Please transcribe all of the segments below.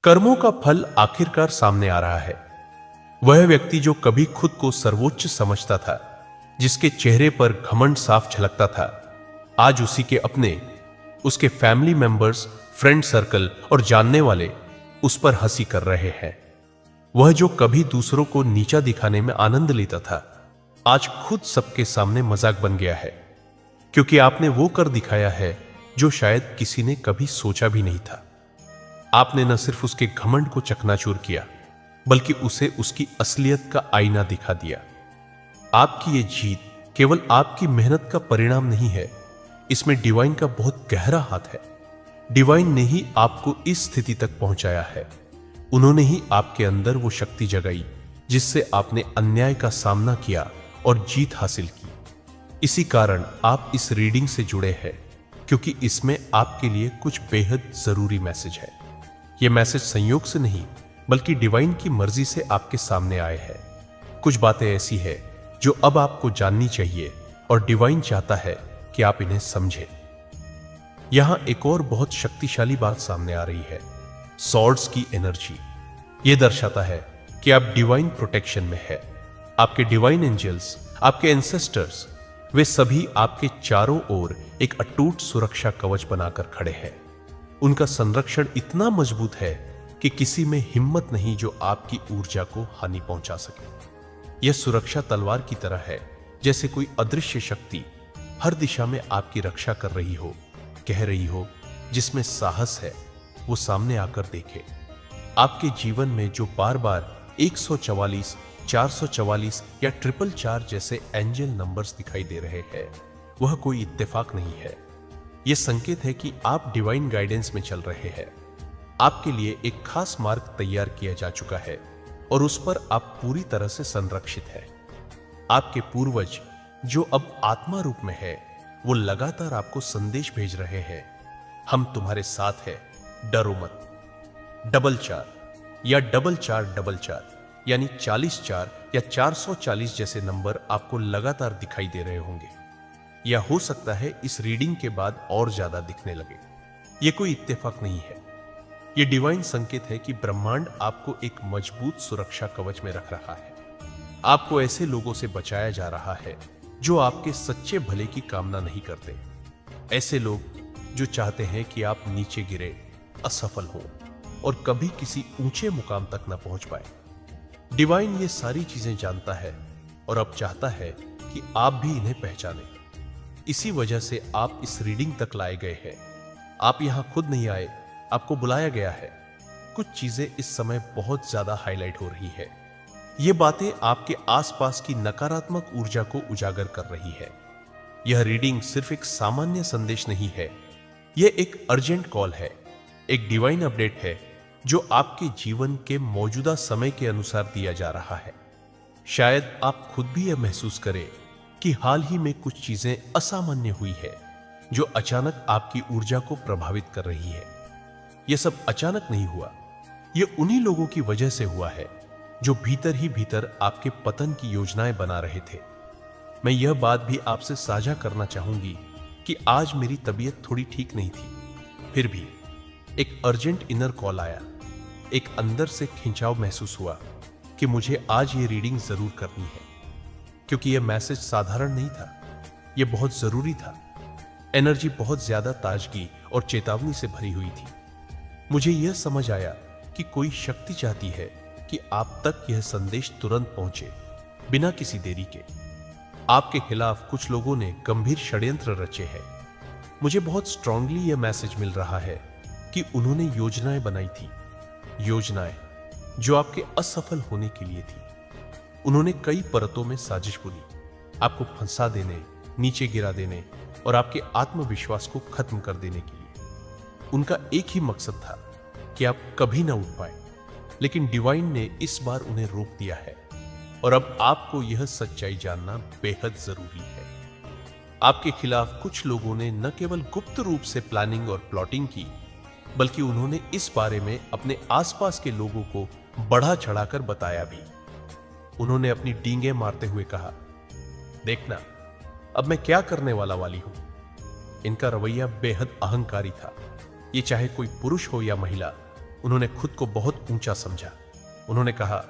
कर्मों का फल आखिरकार सामने आ रहा है। वह व्यक्ति जो कभी खुद को सर्वोच्च समझता था, जिसके चेहरे पर घमंड साफ झलकता था, आज उसी के अपने, उसके फैमिली मेंबर्स, फ्रेंड सर्कल और जानने वाले उस पर हंसी कर रहे हैं। वह जो कभी दूसरों को नीचा दिखाने में आनंद लेता था, आज खुद सबके सामने मजाक बन गया है, क्योंकि आपने वो कर दिखाया है जो शायद किसी ने कभी सोचा भी नहीं था। आपने न सिर्फ उसके घमंड को चकनाचूर किया, बल्कि उसे उसकी असलियत का आईना दिखा दिया। आपकी ये जीत केवल आपकी मेहनत का परिणाम नहीं है, इसमें डिवाइन का बहुत गहरा हाथ है। डिवाइन ने ही आपको इस स्थिति तक पहुंचाया है। उन्होंने ही आपके अंदर वो शक्ति जगाई जिससे आपने अन्याय का सामना किया और जीत हासिल की। इसी कारण आप इस रीडिंग से जुड़े हैं, क्योंकि इसमें आपके लिए कुछ बेहद जरूरी मैसेज है। यह मैसेज संयोग से नहीं, बल्कि डिवाइन की मर्जी से आपके सामने आए हैं। कुछ बातें ऐसी है जो अब आपको जाननी चाहिए और डिवाइन चाहता है कि आप इन्हें समझें। यहां एक और बहुत शक्तिशाली बात सामने आ रही है, सॉर्ड्स की एनर्जी। यह दर्शाता है कि आप डिवाइन प्रोटेक्शन में है। आपके डिवाइन एंजल्स, आपके एंसेस्टर्स, वे सभी आपके चारों ओर एक अटूट सुरक्षा कवच बनाकर खड़े हैं। उनका संरक्षण इतना मजबूत है कि किसी में हिम्मत नहीं जो आपकी ऊर्जा को हानि पहुंचा सके। यह सुरक्षा तलवार की तरह है, जैसे कोई अदृश्य शक्ति हर दिशा में आपकी रक्षा कर रही हो, कह रही हो, जिसमें साहस है वो सामने आकर देखे। आपके जीवन में जो बार बार 144, 444 या 444 जैसे एंजल नंबर्स दिखाई दे रहे हैं, वह कोई इत्तेफाक नहीं है। यह संकेत है कि आप डिवाइन गाइडेंस में चल रहे हैं। आपके लिए एक खास मार्ग तैयार किया जा चुका है और उस पर आप पूरी तरह से संरक्षित हैं। आपके पूर्वज जो अब आत्मा रूप में है, वो लगातार आपको संदेश भेज रहे हैं, हम तुम्हारे साथ हैं, डरो मत। 4 या 4 यानी 44 या 440 जैसे नंबर आपको लगातार दिखाई दे रहे होंगे, या हो सकता है इस रीडिंग के बाद और ज्यादा दिखने लगे। यह कोई इत्तेफाक नहीं है, यह डिवाइन संकेत है कि ब्रह्मांड आपको एक मजबूत सुरक्षा कवच में रख रहा है। आपको ऐसे लोगों से बचाया जा रहा है जो आपके सच्चे भले की कामना नहीं करते, ऐसे लोग जो चाहते हैं कि आप नीचे गिरे, असफल हो और कभी किसी ऊंचे मुकाम तक न पहुंच पाए। डिवाइन ये सारी चीजें जानता है और अब चाहता है कि आप भी इन्हें पहचानें। इसी वजह से आप इस रीडिंग तक लाए गए हैं। आप यहां खुद नहीं आए, आपको बुलाया गया है। कुछ चीजें इस समय बहुत ज्यादा हाईलाइट हो रही है। ये बातें आपके आसपास की नकारात्मक ऊर्जा को उजागर कर रही है। यह रीडिंग सिर्फ एक सामान्य संदेश नहीं है, यह एक अर्जेंट कॉल है, एक डिवाइन अपडेट है जो आपके जीवन के मौजूदा समय के अनुसार दिया जा रहा है। शायद आप खुद भी यह महसूस करें कि हाल ही में कुछ चीजें असामान्य हुई है जो अचानक आपकी ऊर्जा को प्रभावित कर रही है। यह सब अचानक नहीं हुआ, यह उन्हीं लोगों की वजह से हुआ है जो भीतर ही भीतर आपके पतन की योजनाएं बना रहे थे। मैं यह बात भी आपसे साझा करना चाहूंगी कि आज मेरी तबीयत थोड़ी ठीक नहीं थी, फिर भी एक अर्जेंट इनर कॉल आया। एक अंदर से खिंचाव महसूस हुआ कि मुझे आज ये रीडिंग जरूर करनी है, क्योंकि यह मैसेज साधारण नहीं था, यह बहुत जरूरी था। एनर्जी बहुत ज्यादा ताजगी और चेतावनी से भरी हुई थी। मुझे यह समझ आया कि कोई शक्ति चाहती है कि आप तक यह संदेश तुरंत पहुंचे, बिना किसी देरी के। आपके खिलाफ कुछ लोगों ने गंभीर षड्यंत्र रचे हैं। मुझे बहुत स्ट्रांगली यह मैसेज मिल रहा है कि उन्होंने योजनाएं बनाई थी, योजनाएं जो आपके असफल होने के लिए थी। उन्होंने कई परतों में साजिश बुनी, आपको फंसा देने, नीचे गिरा देने और आपके आत्मविश्वास को खत्म कर देने के लिए। उनका एक ही मकसद था कि आप कभी ना उठ पाए, लेकिन डिवाइन ने इस बार उन्हें रोक दिया है और अब आपको यह सच्चाई जानना बेहद जरूरी है। आपके खिलाफ कुछ लोगों ने न केवल गुप्त रूप से प्लानिंग और प्लॉटिंग की, बल्कि उन्होंने इस बारे में अपने आसपास के लोगों को बढ़ा चढ़ाकर बताया भी। उन्होंने अपनी डींगे मारते हुए कहा, देखना अब मैं क्या करने वाली हूं। इनका रवैया बेहद अहंकारी था। ये चाहे कोई पुरुष हो या महिला, उन्होंने खुद को बहुत ऊंचा समझा। उन्होंने कहा,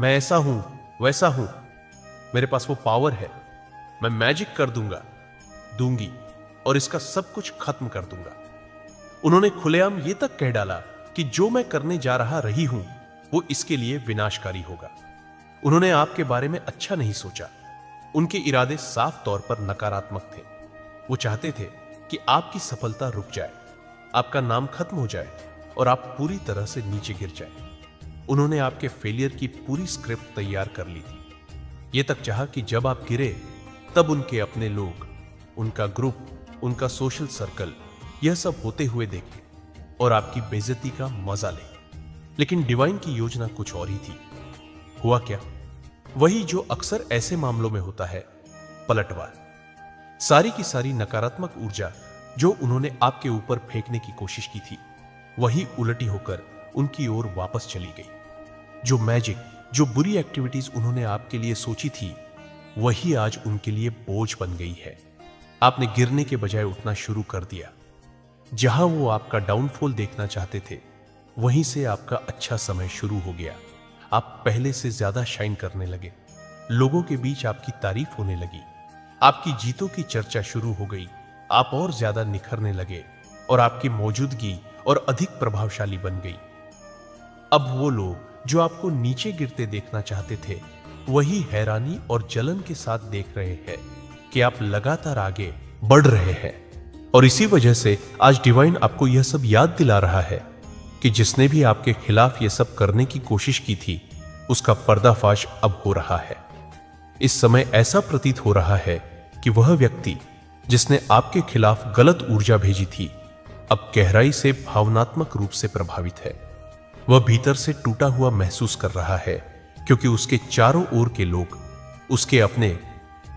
मैं ऐसा हूं, वैसा हूं, मेरे पास वो पावर है, मैं मैजिक कर दूंगी और इसका सब कुछ खत्म कर दूंगा। उन्होंने खुलेआम ये तक कह डाला कि जो मैं करने जा रही हूं वो इसके लिए विनाशकारी होगा। उन्होंने आपके बारे में अच्छा नहीं सोचा। उनके इरादे साफ तौर पर नकारात्मक थे। वो चाहते थे कि आपकी सफलता रुक जाए, आपका नाम खत्म हो जाए और आप पूरी तरह से नीचे गिर जाए। उन्होंने आपके फेलियर की पूरी स्क्रिप्ट तैयार कर ली थी। ये तक चाहा कि जब आप गिरे तब उनके अपने लोग, उनका ग्रुप, उनका सोशल सर्कल यह सब होते हुए देखें और आपकी बेइज्जती का मजा लें। लेकिन डिवाइन की योजना कुछ और ही थी। हुआ क्या? वही जो अक्सर ऐसे मामलों में होता है, पलटवार। सारी की सारी नकारात्मक ऊर्जा जो उन्होंने आपके ऊपर फेंकने की कोशिश की थी, वही उलटी होकर उनकी ओर वापस चली गई। जो मैजिक, जो बुरी एक्टिविटीज उन्होंने आपके लिए सोची थी, वही आज उनके लिए बोझ बन गई है। आपने गिरने के बजाय उठना शुरू कर दिया। जहां वो आपका डाउनफॉल देखना चाहते थे, वहीं से आपका अच्छा समय शुरू हो गया। आप पहले से ज्यादा शाइन करने लगे। लोगों के बीच आपकी तारीफ होने लगी। आपकी जीतों की चर्चा शुरू हो गई। आप और ज्यादा निखरने लगे और आपकी मौजूदगी और अधिक प्रभावशाली बन गई। अब वो लोग जो आपको नीचे गिरते देखना चाहते थे, वही हैरानी और जलन के साथ देख रहे हैं कि आप लगातार आगे बढ़ रहे हैं। और इसी वजह से आज डिवाइन आपको यह सब याद दिला रहा है कि जिसने भी आपके खिलाफ यह सब करने की कोशिश की थी, उसका पर्दाफाश अब हो रहा है। इस समय ऐसा प्रतीत हो रहा है कि वह व्यक्ति जिसने आपके खिलाफ गलत ऊर्जा भेजी थी, अब गहराई से भावनात्मक रूप से प्रभावित है। वह भीतर से टूटा हुआ महसूस कर रहा है, क्योंकि उसके चारों ओर के लोग, उसके अपने,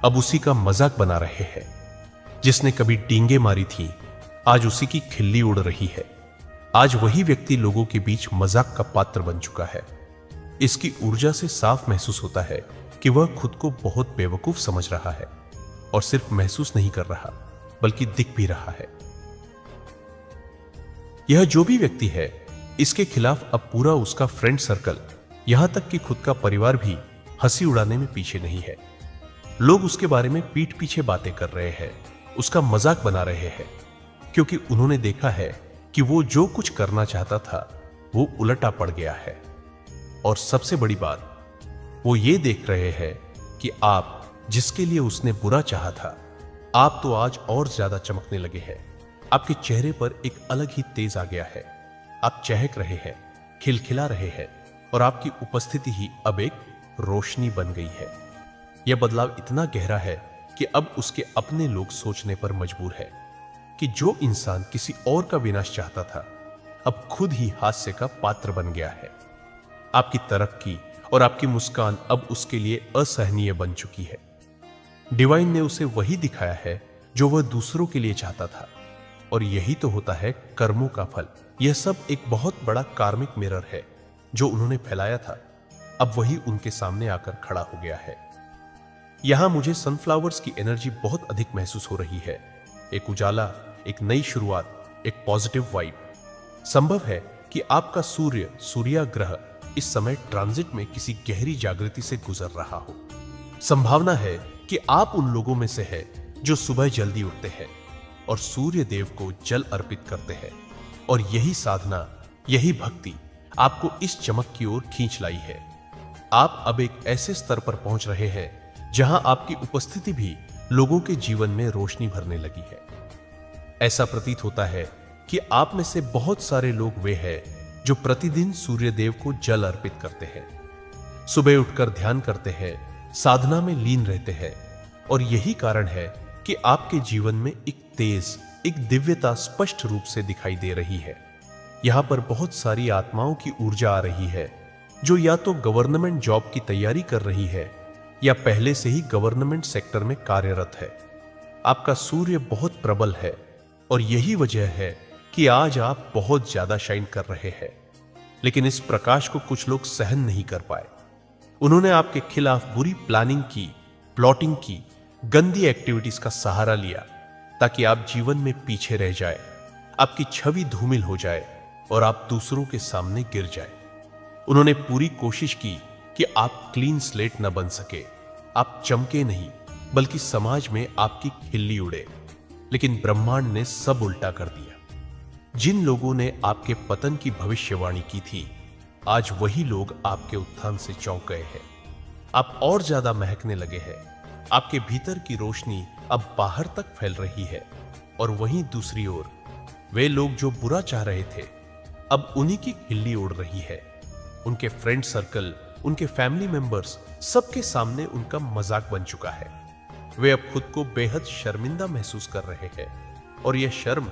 अब उसी का मजाक बना रहे हैं। जिसने कभी डींगे मारी थी, आज उसी की खिल्ली उड़ रही है। आज वही व्यक्ति लोगों के बीच मजाक का पात्र बन चुका है। इसकी ऊर्जा से साफ महसूस होता है कि वह खुद को बहुत बेवकूफ समझ रहा है, और सिर्फ महसूस नहीं कर रहा, बल्कि दिख भी रहा है। यह जो भी व्यक्ति है, इसके खिलाफ अब पूरा उसका फ्रेंड सर्कल, यहां तक कि खुद का परिवार भी हंसी उड़ाने में पीछे नहीं है। लोग उसके बारे में पीठ पीछे बातें कर रहे हैं, उसका मजाक बना रहे हैं, क्योंकि उन्होंने देखा है कि वो जो कुछ करना चाहता था, वो उलटा पड़ गया है। और सबसे बड़ी बात, वो ये देख रहे हैं कि आप जिसके लिए उसने बुरा चाहा था, आप तो आज और ज्यादा चमकने लगे हैं। आपके चेहरे पर एक अलग ही तेज आ गया है। आप चहक रहे हैं, खिलखिला रहे हैं, और आपकी उपस्थिति ही अब एक रोशनी बन गई है। यह बदलाव इतना गहरा है कि अब उसके अपने लोग सोचने पर मजबूर है कि जो इंसान किसी और का विनाश चाहता था, अब खुद ही हास्य का पात्र बन गया है। आपकी तरक्की और आपकी मुस्कान अब उसके लिए असहनीय बन चुकी है। डिवाइन ने उसे वही दिखाया है जो वह दूसरों के लिए चाहता था, और यही तो होता है कर्मों का फल। यह सब एक बहुत बड़ा कार्मिक मिरर है जो उन्होंने फैलाया था, अब वही उनके सामने आकर खड़ा हो गया है। यहां मुझे सनफ्लावर्स की एनर्जी बहुत अधिक महसूस हो रही है। एक उजाला, एक नई शुरुआत, एक पॉजिटिव वाइब। संभव है कि आपका सूर्य ग्रह इस समय ट्रांजिट में किसी गहरी जागृति से गुजर रहा हो। संभावना है कि आप उन लोगों में से है जो सुबह जल्दी उठते हैं और सूर्य देव को जल अर्पित करते हैं, और यही साधना, यही भक्ति आपको इस चमक की ओर खींच लाई है। आप अब एक ऐसे स्तर पर पहुंच रहे हैं जहां आपकी उपस्थिति भी लोगों के जीवन में रोशनी भरने लगी है। ऐसा प्रतीत होता है कि आप में से बहुत सारे लोग वे हैं जो प्रतिदिन सूर्य देव को जल अर्पित करते हैं, सुबह उठकर ध्यान करते हैं, साधना में लीन रहते हैं, और यही कारण है कि आपके जीवन में एक तेज, एक दिव्यता स्पष्ट रूप से दिखाई दे रही है। यहां पर बहुत सारी आत्माओं की ऊर्जा आ रही है जो या तो गवर्नमेंट जॉब की तैयारी कर रही है या पहले से ही गवर्नमेंट सेक्टर में कार्यरत है। आपका सूर्य बहुत प्रबल है, और यही वजह है कि आज आप बहुत ज्यादा शाइन कर रहे हैं। लेकिन इस प्रकाश को कुछ लोग सहन नहीं कर पाए। उन्होंने आपके खिलाफ बुरी प्लानिंग की, प्लॉटिंग की, गंदी एक्टिविटीज का सहारा लिया ताकि आप जीवन में पीछे रह जाए, आपकी छवि धूमिल हो जाए, और आप दूसरों के सामने गिर जाए। उन्होंने पूरी कोशिश की कि आप क्लीन स्लेट न बन सके, आप चमके नहीं, बल्कि समाज में आपकी खिल्ली उड़े। लेकिन ब्रह्मांड ने सब उल्टा कर दिया। जिन लोगों ने आपके पतन की भविष्यवाणी की थी, आज वही लोग आपके उत्थान से चौंक गए हैं। आप और ज्यादा महकने लगे हैं। आपके भीतर की रोशनी अब बाहर तक फैल रही है। और वहीं दूसरी ओर वे लोग जो बुरा चाह रहे थे, अब उन्हीं की खिल्ली उड़ रही है। उनके फ्रेंड सर्कल, उनके फैमिली मेंबर्स, सबके सामने उनका मजाक बन चुका है। वे अब खुद को बेहद शर्मिंदा महसूस कर रहे हैं और यह शर्म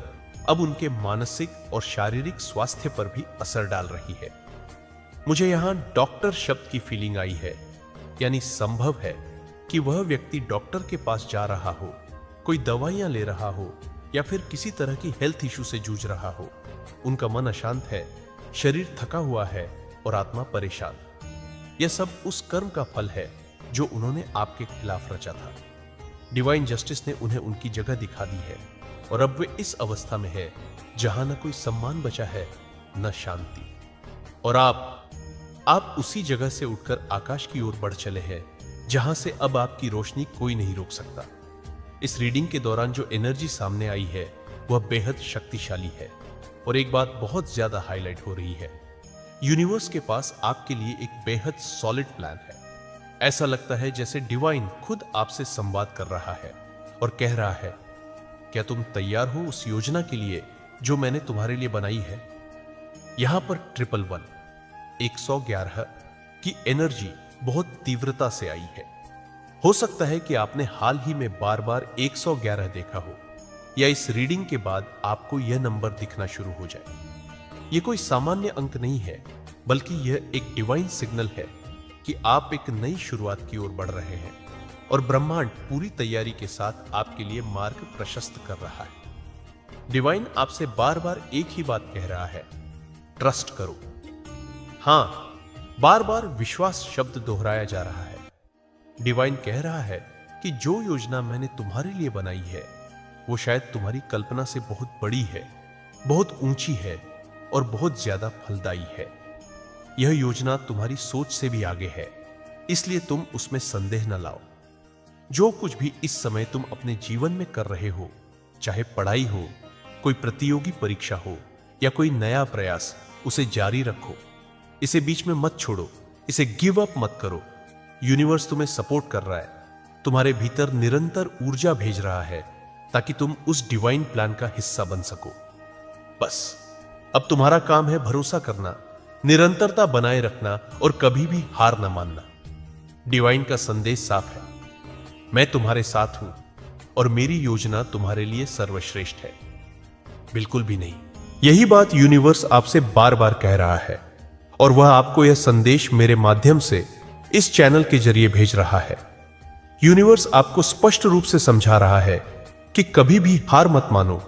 अब उनके मानसिक और शारीरिक स्वास्थ्य पर भी असर डाल रही है। मुझे यहां डॉक्टर शब्द की फीलिंग आई है, यानी संभव है कि वह व्यक्ति डॉक्टर के पास जा रहा हो, कोई दवाइयां ले रहा हो या फिर किसी तरह की हेल्थ इशू से जूझ रहा हो। उनका मन अशांत है, शरीर थका हुआ है और आत्मा परेशान। यह सब उस कर्म का फल है जो उन्होंने आपके खिलाफ रचा था। डिवाइन जस्टिस ने उन्हें उनकी जगह दिखा दी है और अब वे इस अवस्था में है जहां न कोई सम्मान बचा है, न शांति। और आप उसी जगह से उठकर आकाश की ओर बढ़ चले हैं जहां से अब आपकी रोशनी कोई नहीं रोक सकता। इस रीडिंग के दौरान जो एनर्जी सामने आई है वह बेहद शक्तिशाली है और एक बात बहुत ज्यादा हाईलाइट हो रही है, यूनिवर्स के पास आपके लिए एक बेहद सॉलिड प्लान है। ऐसा लगता है जैसे डिवाइन खुद आपसे संवाद कर रहा है और कह रहा है, क्या तुम तैयार हो उस योजना के लिए जो मैंने तुम्हारे लिए बनाई है? यहां पर 111 की एनर्जी बहुत तीव्रता से आई है। हो सकता है कि आपने हाल ही में बार बार 111 देखा हो या इस रीडिंग के बाद आपको यह नंबर दिखना शुरू हो जाए। यह कोई सामान्य अंक नहीं है, बल्कि यह एक डिवाइन सिग्नल है कि आप एक नई शुरुआत की ओर बढ़ रहे हैं और ब्रह्मांड पूरी तैयारी के साथ आपके लिए मार्ग प्रशस्त कर रहा है। डिवाइन आपसे बार बार एक ही बात कह रहा है, ट्रस्ट करो। हां, बार बार विश्वास शब्द दोहराया जा रहा है। डिवाइन कह रहा है कि जो योजना मैंने तुम्हारे लिए बनाई है वो शायद तुम्हारी कल्पना से बहुत बड़ी है, बहुत ऊंची है और बहुत ज्यादा फलदायी है। यह योजना तुम्हारी सोच से भी आगे है, इसलिए तुम उसमें संदेह न लाओ। जो कुछ भी इस समय तुम अपने जीवन में कर रहे हो, चाहे पढ़ाई हो, कोई प्रतियोगी परीक्षा हो या कोई नया प्रयास, उसे जारी रखो। इसे बीच में मत छोड़ो, इसे गिव अप मत करो। यूनिवर्स तुम्हें सपोर्ट कर रहा है, तुम्हारे भीतर निरंतर ऊर्जा भेज रहा है ताकि तुम उस डिवाइन प्लान का हिस्सा बन सको। बस अब तुम्हारा काम है भरोसा करना, निरंतरता बनाए रखना और कभी भी हार न मानना। डिवाइन का संदेश साफ है, मैं तुम्हारे साथ हूं और मेरी योजना तुम्हारे लिए सर्वश्रेष्ठ है। बिल्कुल भी नहीं। यही बात यूनिवर्स आपसे बार बार कह रहा है और वह आपको यह संदेश मेरे माध्यम से इस चैनल के जरिए भेज रहा है। यूनिवर्स आपको स्पष्ट रूप से समझा रहा है कि कभी भी हार मत मानो,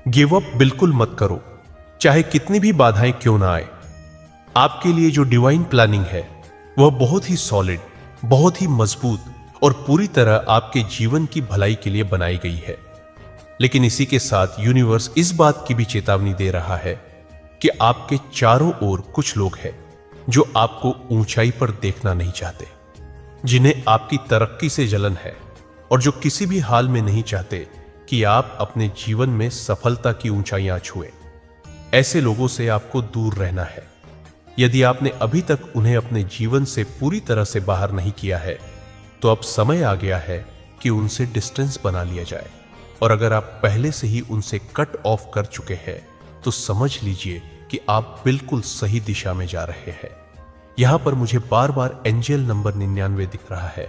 गिव अप बिल्कुल मत करो, चाहे कितनी भी बाधाएं क्यों ना आए। आपके लिए जो डिवाइन प्लानिंग है वह बहुत ही सॉलिड, बहुत ही मजबूत और पूरी तरह आपके जीवन की भलाई के लिए बनाई गई है। लेकिन इसी के साथ यूनिवर्स इस बात की भी चेतावनी दे रहा है कि आपके चारों ओर कुछ लोग हैं जो आपको ऊंचाई पर देखना नहीं चाहते, जिन्हें आपकी तरक्की से जलन है और जो किसी भी हाल में नहीं चाहते कि आप अपने जीवन में सफलता की ऊंचाइयां छुएं। ऐसे लोगों से आपको दूर रहना है। यदि आपने अभी तक उन्हें अपने जीवन से पूरी तरह से बाहर नहीं किया है, तो अब समय आ गया है कि उनसे डिस्टेंस बना लिया जाए। और अगर आप पहले से ही उनसे कट ऑफ कर चुके हैं, तो समझ लीजिए कि आप बिल्कुल सही दिशा में जा रहे हैं। यहां पर मुझे बार बार एंजल नंबर 99 दिख रहा है,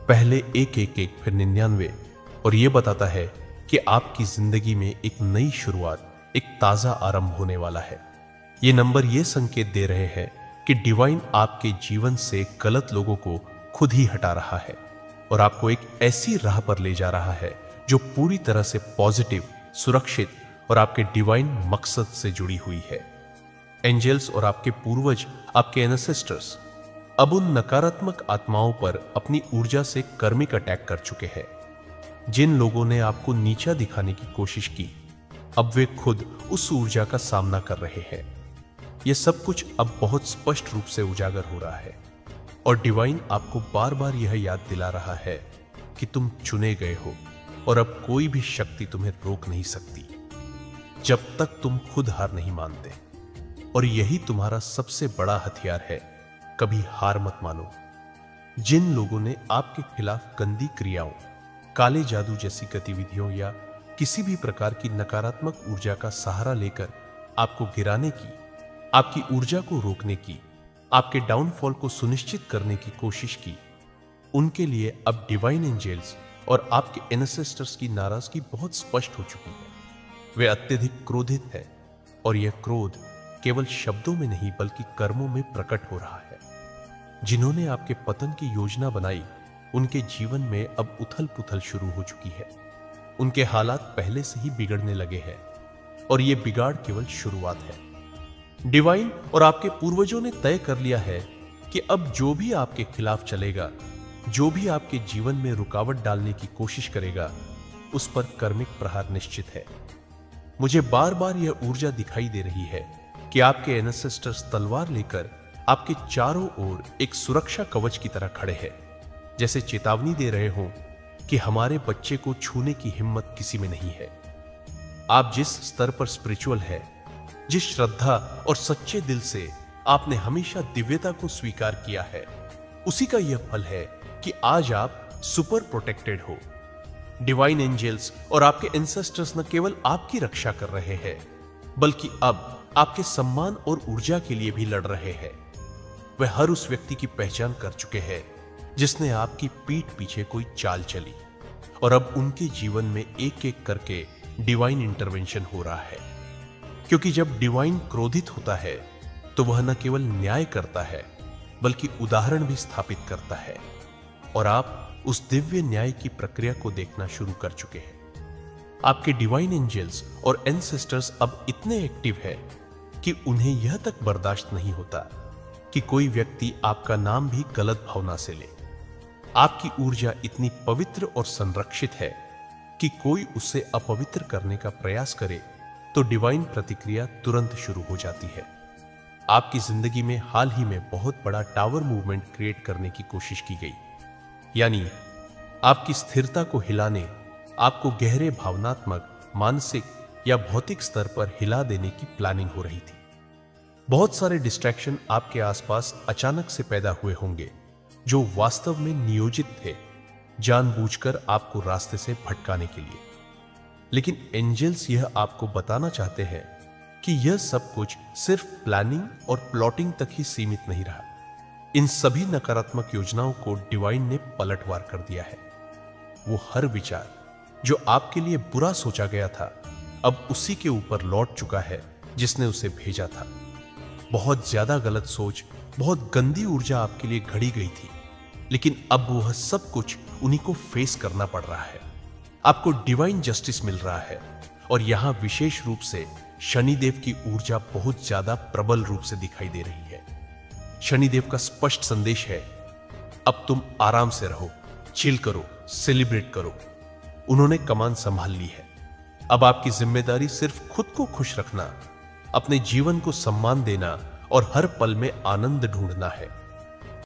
पहले 111 फिर 99, और यह बताता है कि आपकी जिंदगी में एक नई शुरुआत, एक ताजा आरंभ होने वाला है। ये नंबर ये संकेत दे रहे हैं कि डिवाइन आपके जीवन से गलत लोगों को खुद ही हटा रहा है और आपको एक ऐसी राह पर ले जा रहा है जो पूरी तरह से पॉजिटिव, सुरक्षित और आपके डिवाइन मकसद से जुड़ी हुई है। एंजल्स और आपके पूर्वज, आपके एंसेस्टर्स अब उन नकारात्मक आत्माओं पर अपनी ऊर्जा से कर्मिक अटैक कर चुके हैं। जिन लोगों ने आपको नीचा दिखाने की कोशिश की, अब वे खुद उस ऊर्जा का सामना कर रहे हैं। यह सब कुछ अब बहुत स्पष्ट रूप से उजागर हो रहा है और डिवाइन आपको बार बार यह याद दिला रहा है कि तुम चुने गए हो और अब कोई भी शक्ति तुम्हें रोक नहीं सकती जब तक तुम खुद हार नहीं मानते। और यही तुम्हारा सबसे बड़ा हथियार है, कभी हार मत मानो। जिन लोगों ने आपके खिलाफ गंदी क्रियाओं, काले जादू जैसी गतिविधियों या किसी भी प्रकार की नकारात्मक ऊर्जा का सहारा लेकर आपको गिराने की, आपकी ऊर्जा को रोकने की, आपके डाउनफॉल को सुनिश्चित करने की कोशिश की, उनके लिए अब डिवाइन एंजेल्स और आपके एंसेस्टर्स की नाराजगी बहुत स्पष्ट हो चुकी है। वे अत्यधिक क्रोधित है और यह क्रोध केवल शब्दों में नहीं बल्कि कर्मों में प्रकट हो रहा है। जिन्होंने आपके पतन की योजना बनाई, उनके जीवन में अब उथल पुथल शुरू हो चुकी है। उनके हालात पहले से ही बिगड़ने लगे हैं और यह बिगाड़ केवल शुरुआत है। डिवाइन और आपके पूर्वजों ने तय कर लिया है कि अब जो भी आपके खिलाफ चलेगा, जो भी आपके जीवन में रुकावट डालने की कोशिश करेगा, उस पर कर्मिक प्रहार निश्चित है। मुझे बार बार यह ऊर्जा दिखाई दे रही है कि आपके एंसेस्टर्स तलवार लेकर आपके चारों ओर एक सुरक्षा कवच की तरह खड़े हैं, जैसे चेतावनी दे रहे हों कि हमारे बच्चे को छूने की हिम्मत किसी में नहीं है। आप जिस स्तर पर स्पिरिचुअल है, जिस श्रद्धा और सच्चे दिल से आपने हमेशा दिव्यता को स्वीकार किया है, उसी का यह फल है कि आज आप सुपर प्रोटेक्टेड हो। डिवाइन एंजेल्स और आपके एंसेस्टर्स न केवल आपकी रक्षा कर रहे हैं, बल्कि अब आपके सम्मान और ऊर्जा के लिए भी लड़ रहे हैं। वे हर उस व्यक्ति की पहचान कर चुके हैं जिसने आपकी पीठ पीछे कोई चाल चली, और अब उनके जीवन में एक एक करके डिवाइन इंटरवेंशन हो रहा है। क्योंकि जब डिवाइन क्रोधित होता है तो वह न केवल न्याय करता है बल्कि उदाहरण भी स्थापित करता है, और आप उस दिव्य न्याय की प्रक्रिया को देखना शुरू कर चुके हैं। आपके डिवाइन एंजेल्स और एंसेस्टर्स अब इतने एक्टिव है कि उन्हें यह तक बर्दाश्त नहीं होता कि कोई व्यक्ति आपका नाम भी गलत भावना से ले। आपकी ऊर्जा इतनी पवित्र और संरक्षित है कि कोई उसे अपवित्र करने का प्रयास करे तो डिवाइन प्रतिक्रिया तुरंत शुरू हो जाती है। आपकी जिंदगी में हाल ही में बहुत बड़ा टावर मूवमेंट क्रिएट करने की कोशिश की गई, यानी आपकी स्थिरता को हिलाने, आपको गहरे भावनात्मक, मानसिक या भौतिक स्तर पर हिला देने की प्लानिंग हो रही थी। बहुत सारे डिस्ट्रैक्शन आपके आसपास अचानक से पैदा हुए होंगे जो वास्तव में नियोजित थे, जानबूझकर आपको रास्ते से भटकाने के लिए। लेकिन एंजेल्स यह आपको बताना चाहते हैं कि यह सब कुछ सिर्फ प्लानिंग और प्लॉटिंग तक ही सीमित नहीं रहा। इन सभी नकारात्मक योजनाओं को डिवाइन ने पलटवार कर दिया है। वो हर विचार जो आपके लिए बुरा सोचा गया था, अब उसी के ऊपर लौट चुका है जिसने उसे भेजा था। बहुत ज्यादा गलत सोच, बहुत गंदी ऊर्जा आपके लिए घड़ी गई थी, लेकिन अब वह सब कुछ उन्हीं को फेस करना पड़ रहा है। आपको डिवाइन जस्टिस मिल रहा है, और यहां विशेष रूप से शनिदेव की ऊर्जा बहुत ज्यादा प्रबल रूप से दिखाई दे रही है। शनिदेव का स्पष्ट संदेश है, अब तुम आराम से रहो, चिल करो, सेलिब्रेट करो। उन्होंने कमान संभाल ली है। अब आपकी जिम्मेदारी सिर्फ खुद को खुश रखना, अपने जीवन को सम्मान देना और हर पल में आनंद ढूंढना है।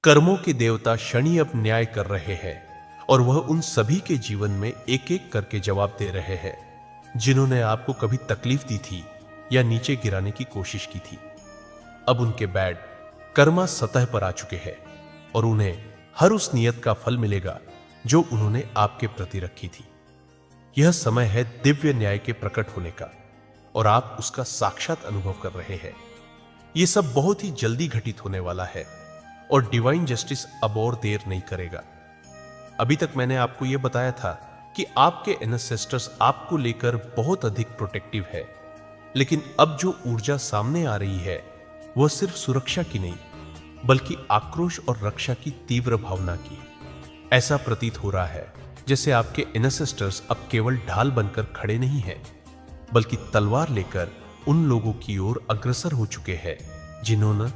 कर्मों के देवता शनि अब न्याय कर रहे हैं, और वह उन सभी के जीवन में एक एक करके जवाब दे रहे हैं जिन्होंने आपको कभी तकलीफ दी थी या नीचे गिराने की कोशिश की थी। अब उनके बैड कर्मा सतह पर आ चुके हैं, और उन्हें हर उस नियत का फल मिलेगा जो उन्होंने आपके प्रति रखी थी। यह समय है दिव्य न्याय के प्रकट होने का, और आप उसका साक्षात अनुभव कर रहे हैं। यह सब बहुत ही जल्दी घटित होने वाला है, और डिवाइन जस्टिस अब और देर नहीं करेगा। अभी तक मैंने आपको यह बताया था कि आपके एंसेस्टर्स आपको लेकर बहुत अधिक प्रोटेक्टिव है, लेकिन अब जो ऊर्जा सामने आ रही है वह सिर्फ सुरक्षा की नहीं, बल्कि आक्रोश और रक्षा की तीव्र भावना की। ऐसा प्रतीत हो रहा है जैसे आपके एंसेस्टर्स अब केवल ढाल बनकर खड़े नहीं हैं, बल्कि तलवार लेकर उन लोगों की ओर अग्रसर हो चुके हैं जिन्होंने